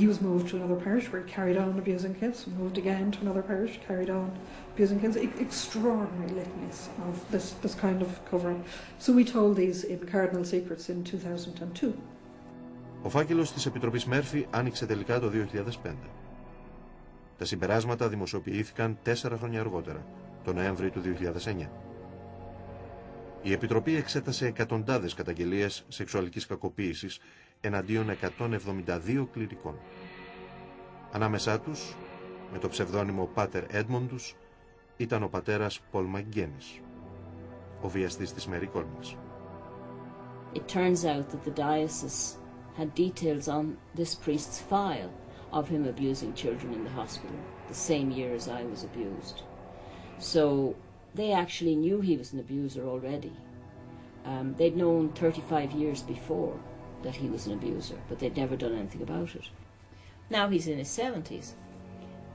He was moved to another parish where he carried on abusing kids, moved again to another parish, carried on abusing kids. Extraordinary litanies of this kind of covering. So we told these in Cardinal Secrets in 2002. Ο φάκελος της Επιτροπής Μέρφυ άνοιξε τελικά το 2005. Τα συμπεράσματα δημοσιοποιήθηκαν 4 χρόνια αργότερα, το Νοέμβριο του 2009. Η Επιτροπή εξέτασε εκατοντάδες καταγγελίες σεξουαλικής κακοποίησης εναντίον 172 κληρικών. Ανάμεσά τους, με το ψευδόνυμο Πάτερ Έντμοντους, ήταν ο πατέρας Πολ Μαγκένης, ο βιαστής της Μέρι Κόλμιτς. it turns out that the diocese had details on this priest's file of him abusing children in the hospital the same year as I was abused. So they actually knew he was an abuser already. They'd known 35 years before that he was an abuser, but they'd never done anything about it. Now he's in his 70s.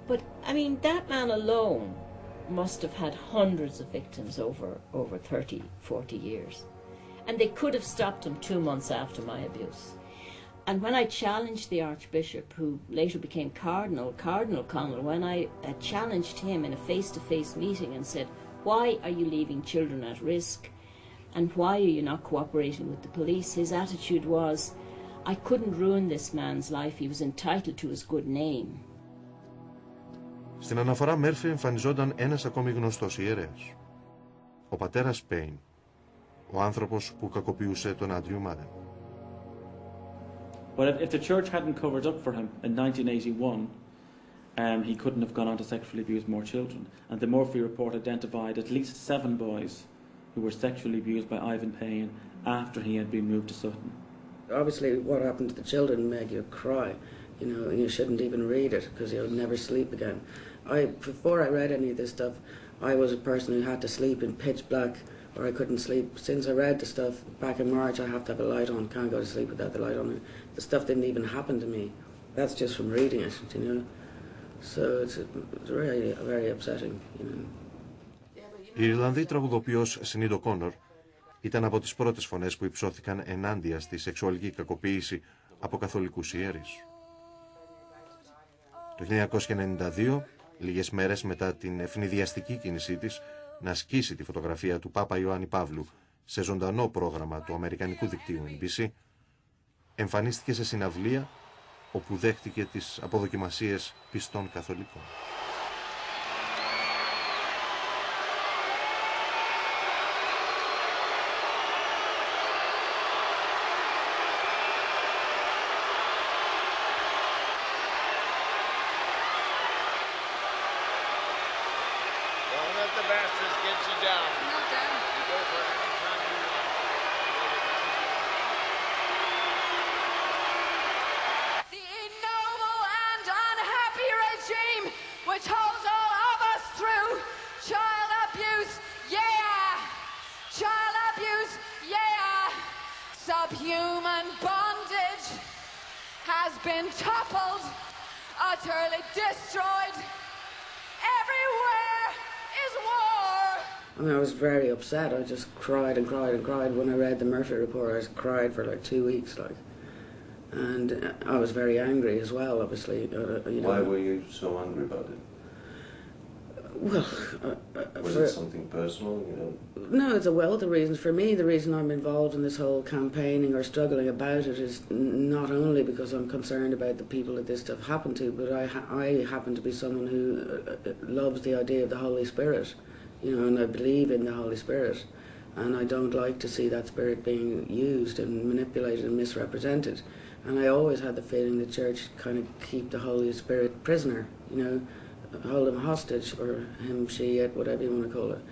But, I mean, that man alone must have had hundreds of victims over 30, 40 years. And they could have stopped him 2 months after my abuse. And when I challenged the Archbishop, who later became Cardinal Connell, when I challenged him in a face-to-face meeting and said, why are you leaving children at risk? And why are you not cooperating with the police? His attitude was, I couldn't ruin this man's life. He was entitled to his good name. Στην αναφορά Μέρφυ εμφανιζόταν ένας ακόμη γνωστός ιερέας. Ο πατέρας Πέιν, ο άνθρωπος που κακοποιούσε τον Άντριου Μάρεν. But if the church hadn't covered up for him in 1981, he couldn't have gone on to sexually abuse more children. And the Murphy report identified at least 7 boys who were sexually abused by Ivan Payne after he had been moved to Sutton. Obviously, what happened to the children made you cry. You know, you shouldn't even read it because you'll never sleep again. Before I read any of this stuff, I was a person who had to sleep in pitch black, or I couldn't sleep. Since I read the stuff back in March, I have to have a light on. Can't go to sleep without the light on. The stuff didn't even happen to me. That's just from reading it, you know. So it's really very upsetting, you know. Η Ιρλανδή τραγουδοποιός Σινίντ Οκόνορ ήταν από τις πρώτες φωνές που υψώθηκαν ενάντια στη σεξουαλική κακοποίηση από καθολικούς ιερείς. Το 1992, λίγες μέρες μετά την ευνηδιαστική κίνησή της να σκίσει τη φωτογραφία του Πάπα Ιωάννη Παύλου σε ζωντανό πρόγραμμα του αμερικανικού δικτύου NBC, εμφανίστηκε σε συναυλία όπου δέχτηκε τις αποδοκιμασίες πιστών καθολικών. Subhuman bondage has been toppled, utterly destroyed. Everywhere is war. I mean, I was very upset. I just cried and cried and cried when I read the Murphy report. I cried for like 2 weeks, like, and I was very angry as well. Obviously, you know. Why were you so angry about it? Well, was it something personal, you know? No, it's a wealth of reasons. For me, the reason I'm involved in this whole campaigning or struggling about it is not only because I'm concerned about the people that this stuff happened to, but I happen to be someone who loves the idea of the Holy Spirit, you know, and I believe in the Holy Spirit, and I don't like to see that Spirit being used and manipulated and misrepresented. And I always had the feeling the Church kind of keep the Holy Spirit prisoner, you know, hold him hostage, or him, she, it, whatever you want to call it,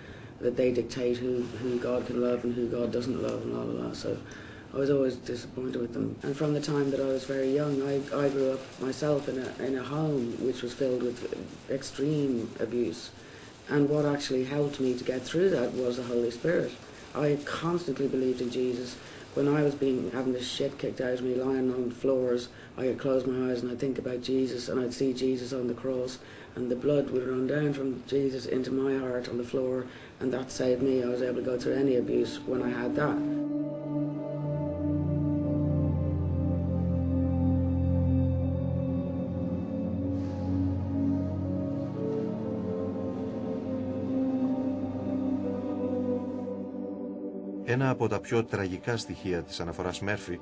that they dictate who God can love and who God doesn't love and all of that. So I was always disappointed with them. And from the time that I was very young, I grew up myself in a home which was filled with extreme abuse. And what actually helped me to get through that was the Holy Spirit. I constantly believed in Jesus. When I was having the shit kicked out of me, lying on floors, I could close my eyes and I'd think about Jesus, and I'd see Jesus on the cross, and the blood would run down from Jesus into my heart on the floor, and that saved me. I was able to go through any abuse when I had that. Ένα από τα πιο τραγικά στοιχεία της αναφοράς Μέρφυ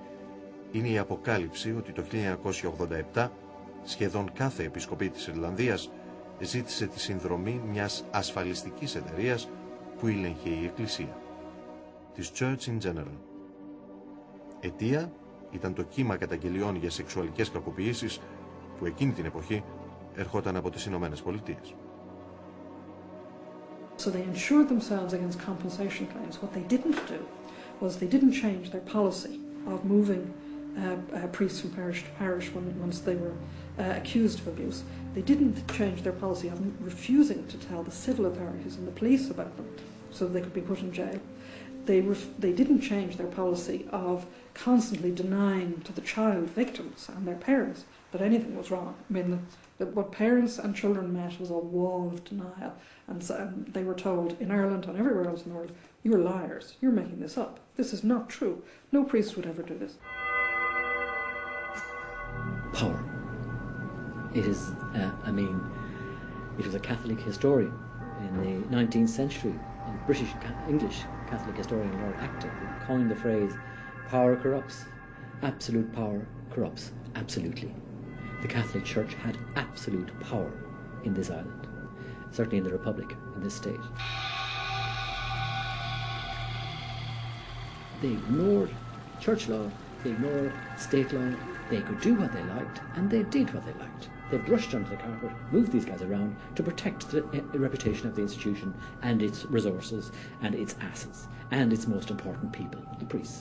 είναι η αποκάλυψη ότι το 1987 σχεδόν κάθε επισκοπή της Ιρλανδίας ζήτησε τη συνδρομή μιας ασφαλιστικής εταιρείας που ήλεγχε η Εκκλησία, της Church in General. Αιτία ήταν το κύμα καταγγελιών για σεξουαλικές κακοποιήσεις που εκείνη την εποχή ερχόταν από τις Ηνωμένες Πολιτείες. So they insured themselves against compensation claims. What they didn't do was they didn't change their policy of moving priests from parish to parish once they were accused of abuse. They didn't change their policy of refusing to tell the civil authorities and the police about them so they could be put in jail. They didn't change their policy of constantly denying to the child victims and their parents that anything was wrong. I mean, what parents and children met was a wall of denial, and they were told in Ireland and everywhere else in the world, "You're liars, you're making this up, this is not true, no priest would ever do this." Power. It is, it was a Catholic historian in the 19th century, a British English Catholic historian, Lord Acton, who coined the phrase, "Power corrupts, absolute power corrupts absolutely." The Catholic Church had absolute power in this island, certainly in the Republic, in this state. They ignored church law, they ignored state law. They could do what they liked, and they did what they liked. They brushed under the carpet, moved these guys around to protect the reputation of the institution and its resources and its assets and its most important people, the priests.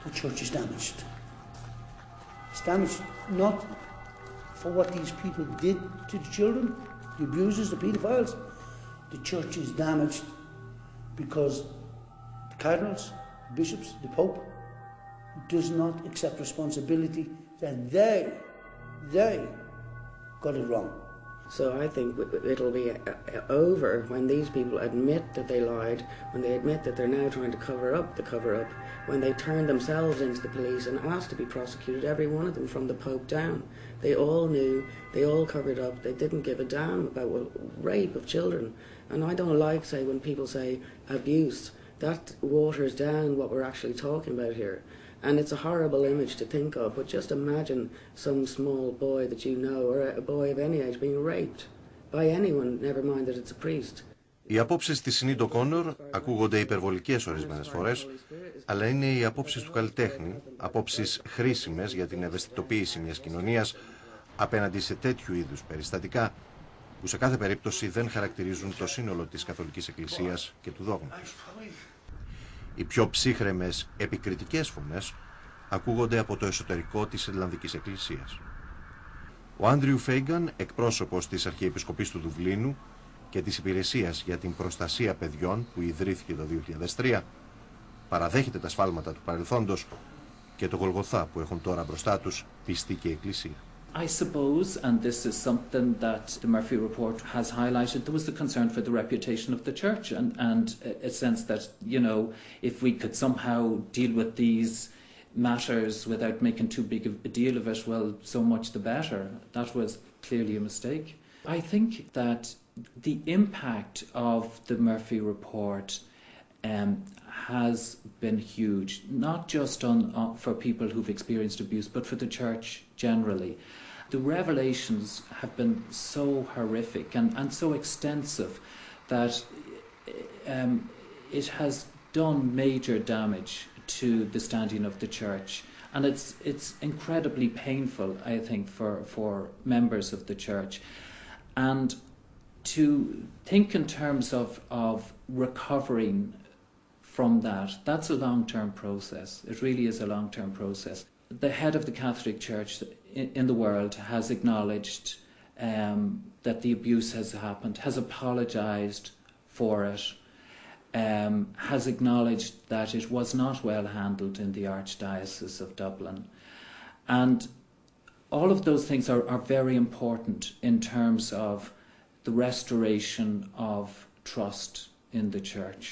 The church is damaged. It's damaged not for what these people did to the children, the abusers, the paedophiles. The church is damaged because the cardinals, the bishops, the Pope does not accept responsibility that they got it wrong. So I think it'll be over when these people admit that they lied, when they admit that they're now trying to cover up the cover-up, when they turn themselves into the police and asked to be prosecuted, every one of them from the Pope down. They all knew, they all covered up, they didn't give a damn about rape of children. And I don't like, say, when people say abuse, that waters down what we're actually talking about here. And it's a horrible image to think of, but just imagine some small boy that you know, or a boy of any age, being raped by anyone, never mind that it's a priest. Οι απόψεις της Σινίντ Οκόνορ ακούγονται υπερβολικές ορισμένες φορές, αλλά είναι οι απόψεις του καλλιτέχνη, απόψεις χρήσιμες για την ευαισθητοποίηση μιας κοινωνίας απέναντι σε τέτοιου είδους περιστατικά, που σε κάθε περίπτωση δεν χαρακτηρίζουν το σύνολο της Καθολικής Εκκλησίας και του δόγματος. Οι πιο ψύχρεμες επικριτικές φωνές ακούγονται από το εσωτερικό της Ιρλανδικής Εκκλησίας. Ο Άντριου Φέιγκαν, εκπρόσωπος της Αρχιεπισκοπής του Δουβλίνου και της Υπηρεσίας για την Προστασία Παιδιών που ιδρύθηκε το 2003, παραδέχεται τα σφάλματα του παρελθόντος και το Γολγοθά που έχουν τώρα μπροστά τους πιστοί και Εκκλησία. I suppose, and this is something that the Murphy report has highlighted, there was the concern for the reputation of the church and a sense that, you know, if we could somehow deal with these matters without making too big a deal of it, well, so much the better. That was clearly a mistake. I think that the impact of the Murphy report has been huge, not just for people who've experienced abuse, but for the church generally. The revelations have been so horrific and so extensive that it has done major damage to the standing of the church. And it's incredibly painful, I think, for members of the church. And to think in terms of recovering from that's a long-term process. It really is a long-term process. The head of the Catholic Church in the world has acknowledged that the abuse has happened, has apologised for it, has acknowledged that it was not well handled in the Archdiocese of Dublin. And all of those things are very important in terms of the restoration of trust in the Church.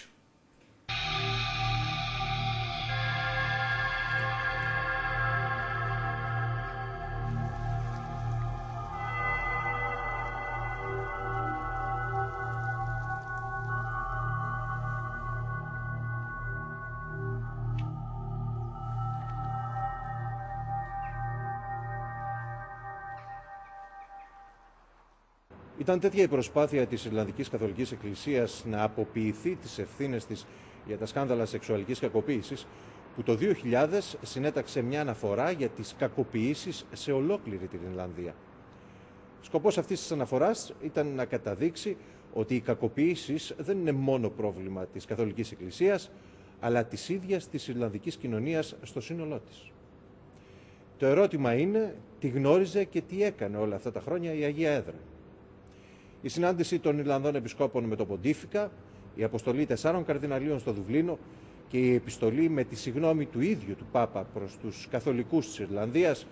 Ήταν τέτοια η προσπάθεια της Ιρλανδικής Καθολικής Εκκλησίας να αποποιηθεί τις ευθύνες της για τα σκάνδαλα σεξουαλικής κακοποίησης, που το 2000 συνέταξε μια αναφορά για τις κακοποιήσεις σε ολόκληρη την Ιρλανδία. Σκοπός αυτής της αναφοράς ήταν να καταδείξει ότι οι κακοποιήσεις δεν είναι μόνο πρόβλημα της Καθολικής Εκκλησίας, αλλά της ίδιας της Ιρλανδικής κοινωνίας στο σύνολό της. Το ερώτημα είναι τι γνώριζε και τι έκανε όλα αυτά τα χρόνια η Αγία Έδρα. Η συνάντηση των Ιρλανδών Επισκόπων με τον Ποντίφικα, η αποστολή 4 καρδιναλίων στο Δουβλίνο και η επιστολή με τη συγγνώμη του ίδιου του Πάπα προς τους καθολικούς της Ιρλανδίας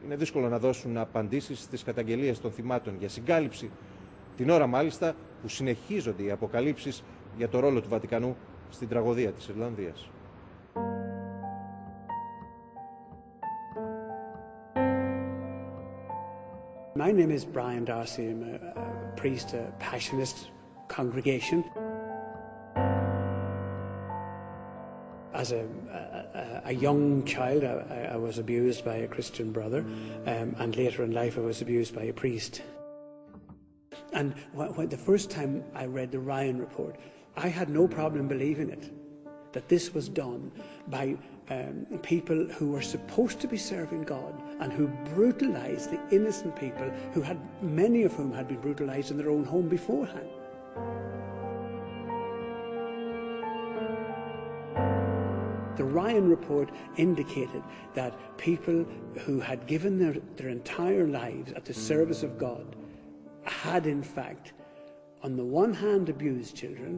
είναι δύσκολο να δώσουν απαντήσεις στις καταγγελίες των θυμάτων για συγκάλυψη, την ώρα μάλιστα που συνεχίζονται οι αποκαλύψεις για το ρόλο του Βατικανού στην τραγωδία της Ιρλανδίας. My name is Brian Darcy. I'm a priest, a Passionist congregation. As a young child, I was abused by a Christian brother, and later in life I was abused by a priest. And when the first time I read the Ryan report, I had no problem believing it, that this was done by people who were supposed to be serving God and who brutalized the innocent people who had, many of whom had been brutalized in their own home beforehand. The Ryan report indicated that people who had given their entire lives at the service of God had in fact, on the one hand, abused children,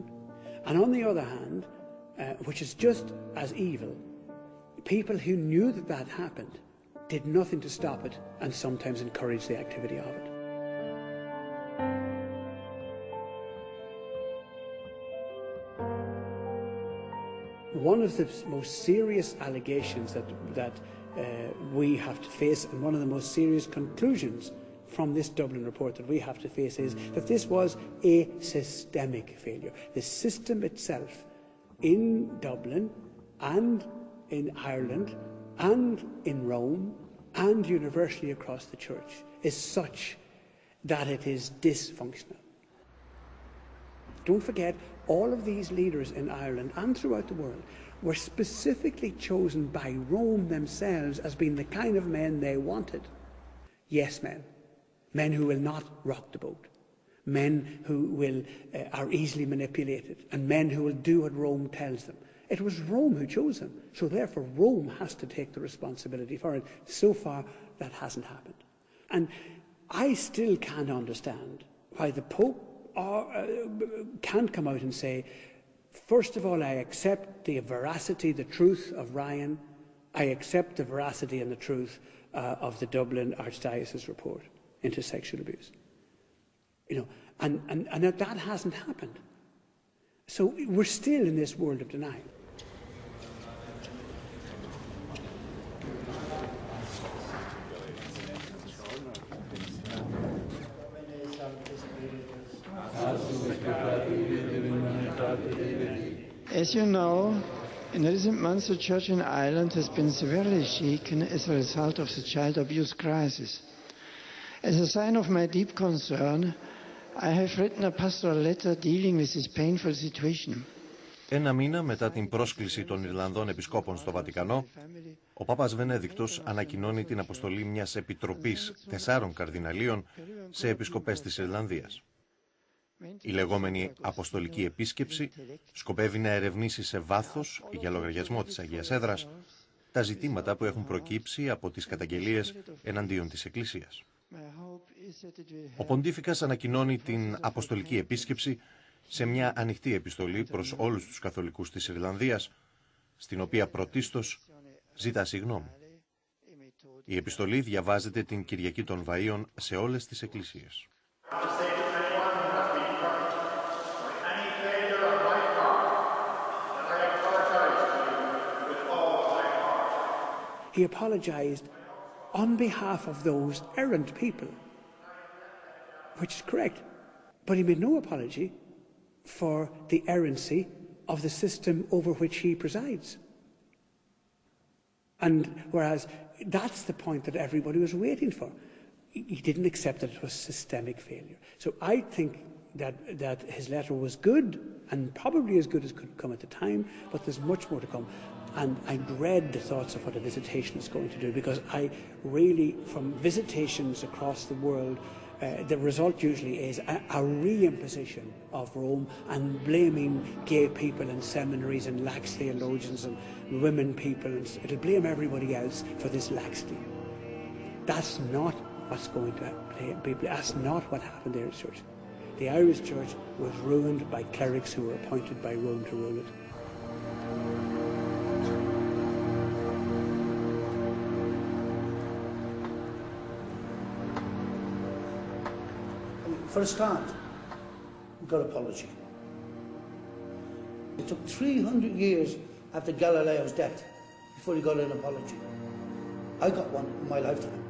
and on the other hand, which is just as evil, people who knew that that happened did nothing to stop it and sometimes encouraged the activity of it. One of the most serious allegations that we have to face, and one of the most serious conclusions from this Dublin report that we have to face, is that this was a systemic failure. The system itself in Dublin and in Ireland and in Rome and universally across the church is such that it is dysfunctional. Don't forget, all of these leaders in Ireland and throughout the world were specifically chosen by Rome themselves as being the kind of men they wanted. Yes men. Men who will not rock the boat. Men who are easily manipulated. And men who will do what Rome tells them. It was Rome who chose them. So therefore Rome has to take the responsibility for it. So far that hasn't happened. And I still can't understand why the Pope can't come out and say, first of all, I accept the veracity, the truth of Ryan. I accept the veracity and the truth of the Dublin Archdiocese report into sexual abuse. You know, and that hasn't happened. So we're still in this world of denial. As you know, in recent months the Church in Ireland has been severely shaken as a result of the child abuse crisis. As a sign of my deep concern, I have written a pastoral letter dealing with this painful situation. Ένα μήνα μετά την πρόσκληση των Ιρλανδών Επισκόπων στο Βατικανό, ο Πάπας Βενέδικτος ανακοινώνει την αποστολή μιας επιτροπής 4 καρδιναλίων σε επισκοπές της Ιρλανδίας. Η λεγόμενη αποστολική επίσκεψη σκοπεύει να ερευνήσει σε βάθος, για λογαριασμό της Αγίας Έδρας, τα ζητήματα που έχουν προκύψει από τις καταγγελίες εναντίον της Εκκλησίας. Ο Ποντίφικας ανακοινώνει την αποστολική επίσκεψη σε μια ανοιχτή επιστολή προς όλους τους καθολικούς της Ιρλανδίας, στην οποία πρωτίστως ζητά συγγνώμη. Η επιστολή διαβάζεται την Κυριακή των Βαΐων σε όλες τις εκκλησίες. He apologized on behalf of those errant people, which is correct. But he made no apology for the errancy of the system over which he presides. And whereas that's the point that everybody was waiting for, he didn't accept that it was systemic failure. So I think that his letter was good, and probably as good as could come at the time, but there's much more to come. And I dread the thoughts of what a visitation is going to do, because I really, from visitations across the world, the result usually is a reimposition of Rome and blaming gay people in seminaries and lax theologians and women people, and it'll blame everybody else for this laxity. That's not what's going to happen. That's not what happened there in the church. The Irish church was ruined by clerics who were appointed by Rome to rule it. For a start, we got apology. It took 300 years after Galileo's death before he got an apology. I got one in my lifetime.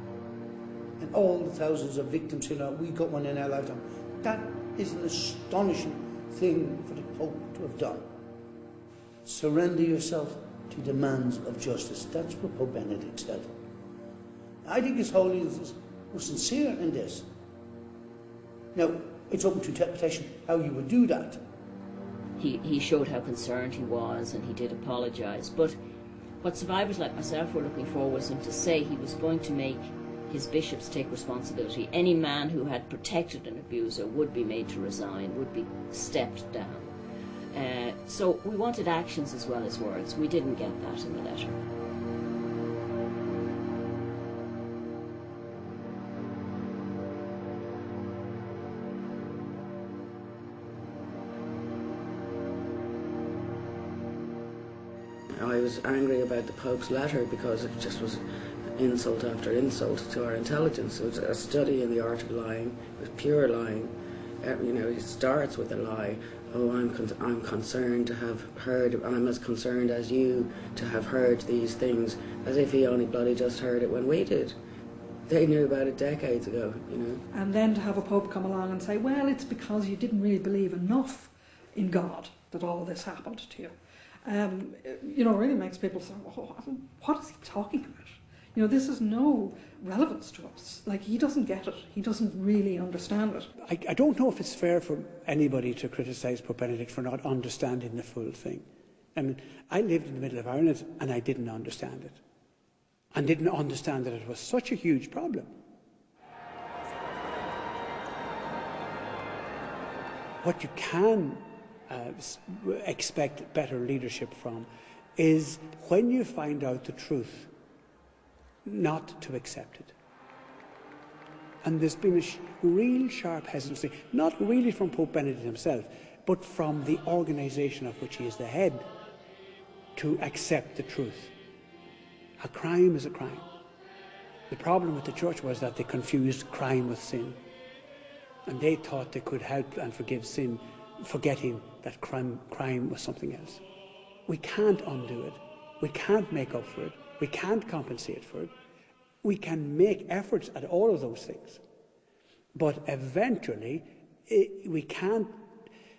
And all the thousands of victims, we got one in our lifetime. That is an astonishing thing for the Pope to have done. Surrender yourself to demands of justice. That's what Pope Benedict said. I think His Holiness was sincere in this. Now, it's open to interpretation how you would do that. He showed how concerned he was, and he did apologise. But what survivors like myself were looking for was him to say he was going to make his bishops take responsibility. Any man who had protected an abuser would be made to resign, would be stepped down. So we wanted actions as well as words. We didn't get that in the letter. I was angry about the Pope's letter because it just was insult after insult to our intelligence. It was a study in the art of lying. It was pure lying. He starts with a lie. Oh, I'm concerned to have heard, I'm as concerned as you to have heard these things, as if he only bloody just heard it when we did. They knew about it decades ago, And then to have a Pope come along and say, well, it's because you didn't really believe enough in God that all of this happened to you. Really makes people say, oh, what is he talking about? This has no relevance to us. Like, he doesn't get it. He doesn't really understand it. I don't know if it's fair for anybody to criticise Pope Benedict for not understanding the full thing. I mean, I lived in the middle of Ireland and I didn't understand it. And didn't understand that it was such a huge problem. What you can expect better leadership from is when you find out the truth, not to accept it. And there's been a real sharp hesitancy, not really from Pope Benedict himself, but from the organisation of which he is the head, to accept the truth. A crime is a crime. The problem with the church was that they confused crime with sin. And they thought they could help and forgive sin, forgetting that crime was something else. We can't undo it. We can't make up for it. We can't compensate for it. We can make efforts at all of those things. But eventually, we can't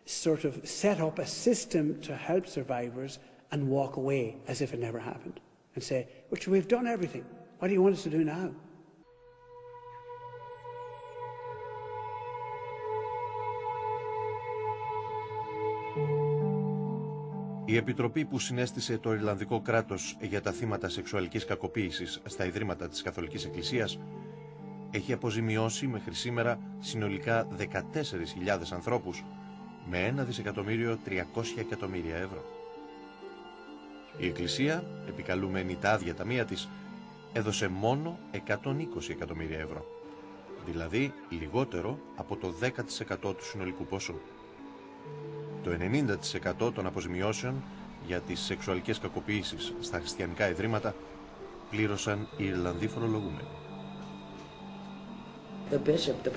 sort of set up a system to help survivors and walk away as if it never happened and say, well, we've done everything. What do you want us to do now? Η Επιτροπή που συνέστησε το Ιρλανδικό κράτος για τα θύματα σεξουαλικής κακοποίησης στα Ιδρύματα της Καθολικής Εκκλησίας έχει αποζημιώσει μέχρι σήμερα συνολικά 14.000 ανθρώπους με 1.300.000.000 ευρώ. Η Εκκλησία, επικαλούμενη τα άδεια ταμεία της, έδωσε μόνο 120 εκατομμύρια ευρώ, δηλαδή λιγότερο από το 10% του συνολικού ποσού. Το 90% των αποζημιώσεων για τις σεξουαλικές κακοποίησεις στα χριστιανικά ιδρύματα πλήρωσαν οι Ιρλανδοί φορολογούμενοι. The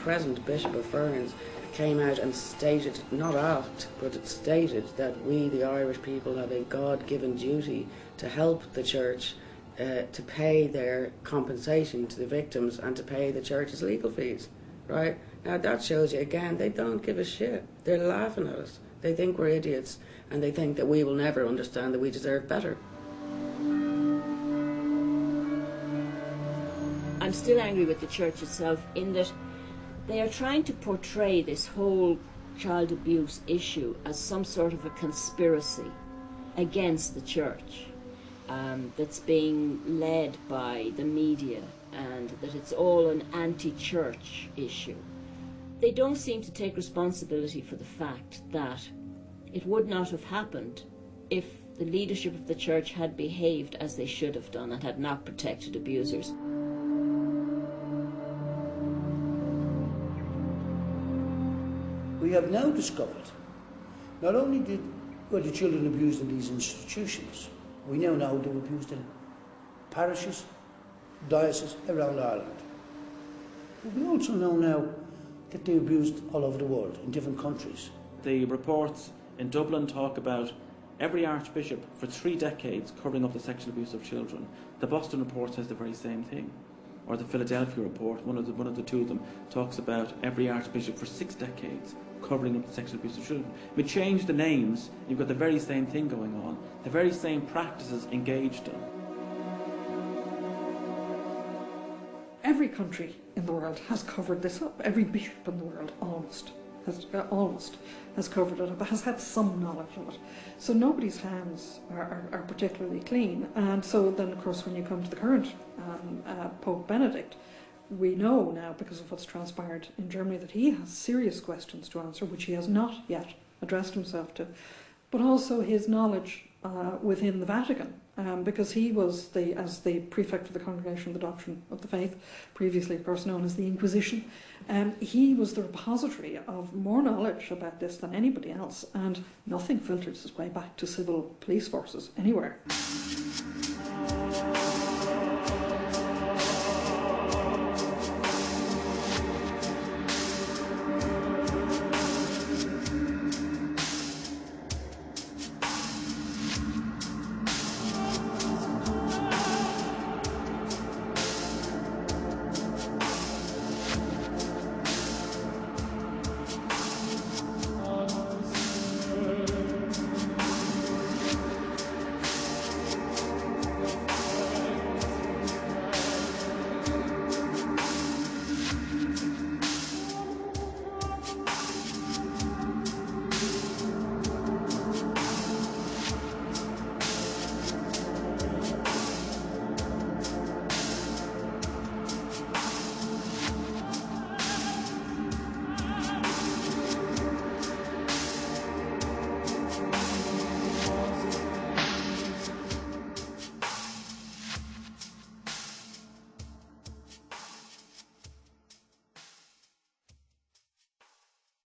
present Bishop of Ferns, came out and stated, not asked, but it stated that we, the Irish people, have a God-given duty to help the church to pay their compensation to the victims and to pay the church's legal fees, right? Now that shows you, again, they don't give a shit. They're laughing at us. They think we're idiots, and they think that we will never understand that we deserve better. I'm still angry with the church itself in that they are trying to portray this whole child abuse issue as some sort of a conspiracy against the church that's being led by the media, and that it's all an anti-church issue. They don't seem to take responsibility for the fact that it would not have happened if the leadership of the church had behaved as they should have done and had not protected abusers. We have now discovered not only were the children abused in these institutions, we now know they were abused in parishes, dioceses around Ireland. But we also know now that they're abused all over the world, in different countries. The reports in Dublin talk about every archbishop for 3 decades covering up the sexual abuse of children. The Boston report says the very same thing. Or the Philadelphia report, one of the two of them, talks about every archbishop for 6 decades covering up the sexual abuse of children. We change the names, you've got the very same thing going on, the very same practices engaged in. Every country in the world has covered this up. Every bishop in the world almost has covered it up, has had some knowledge of it. So nobody's hands are particularly clean. And so then, of course, when you come to the current Pope Benedict, we know now, because of what's transpired in Germany, that he has serious questions to answer, which he has not yet addressed himself to, but also his knowledge within the Vatican, because he was, as the prefect of the Congregation of the Doctrine of the Faith, previously of course known as the Inquisition, he was the repository of more knowledge about this than anybody else, and nothing filters its way back to civil police forces anywhere.